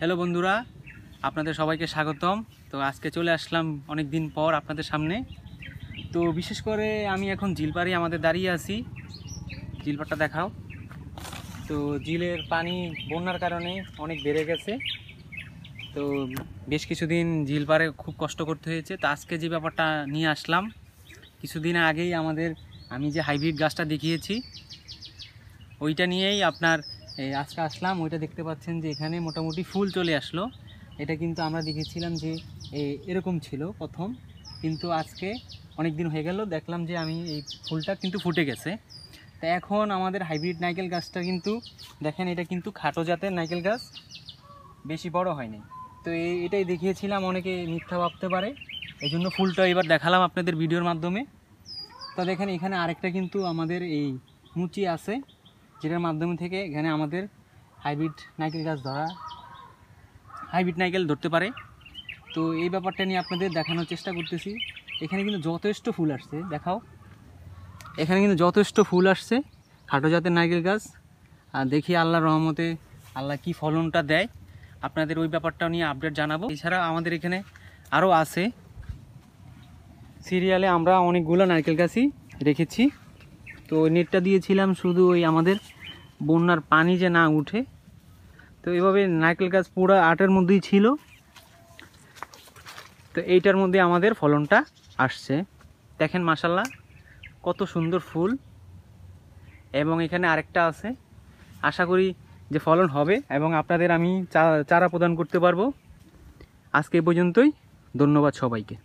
Hello বন্ধুরা, আপনাদের সবাইকে স্বাগতম। তো আজকে চলে আসলাম অনেক দিন পর আপনাদের সামনে। তো বিশেষ করে আমি এখন ঝিলপাড়ে আমাদের দাঁড়িয়ে আছি। ঝিলপাড়টা দেখাও। তো ঝিলের পানি বন্যার কারণে অনেক বেড়ে গেছে। তো বেশ কিছুদিন ঝিলপাড়ে খুব কষ্ট করতে হয়েছে। তো আজকে যে ব্যাপারটা নিয়ে আসলাম, কিছুদিন আগেই আমি যে হাইব্রিড গাছটা দেখিয়েছি ওইটা নিয়েই আজকে আসলাম। ওইটা দেখতে পাচ্ছেন যে এখানে মোটামুটি ফুল চলে আসলো। এটা কিন্তু আমরা দেখেছিলাম যে এরকম ছিল প্রথম, কিন্তু আজকে অনেক দিন হয়ে গেল দেখলাম যে এই ফুলটা কিন্তু ফুটে গেছে। তা এখন আমাদের হাইব্রিড নারকেল গাছটা কিন্তু দেখেন, এটা কিন্তু খাটো জাতের নারকেল গাছ, বেশি বড় হয়নি। তো এটাই দেখিয়েছিলাম, অনেকে মিথ্যা ভাবতে পারে, এই জন্য ফুলটা এবার দেখালাম আপনাদের ভিডিওর মাধ্যমে। তো দেখেন এখানে আরেকটা কিন্তু আমাদের এই মুচি আছে, যেটার মাধ্যমে থেকে এখানে আমাদের হাইব্রিড নারকেল ধরতে পারে। তো এই ব্যাপারটা নিয়ে আপনাদের দেখানোর চেষ্টা করতেছি। এখানে কিন্তু যথেষ্ট ফুল আসছে, দেখাও। এখানে কিন্তু যথেষ্ট ফুল আসছে, খাটো জাতের নারকেল গাছ। আর দেখি আল্লাহর রহমতে আল্লাহ কি ফলনটা দেয়, আপনাদের ওই ব্যাপারটা নিয়ে আপডেট জানাবো। এছাড়া আমাদের এখানে আরও আছে, সিরিয়ালে আমরা অনেকগুলো নারকেল গাছই রেখেছি। তো ওই নেটটা দিয়েছিলাম শুধু ওই আমাদের বন্যার পানি যে না উঠে। তো এইভাবে নারকেল গাছ পুরো আটের মধ্যেই ছিল। তো এইটার মধ্যে আমাদের ফলনটা আসছে, দেখেন মাশাল্লাহ কত সুন্দর ফুল। এবং এখানে আরেকটা আছে, আশা করি যে ফলন হবে এবং আপনাদের আমি চারা প্রদান করতে পারবো। আজকে এই পর্যন্তই, ধন্যবাদ সবাইকে।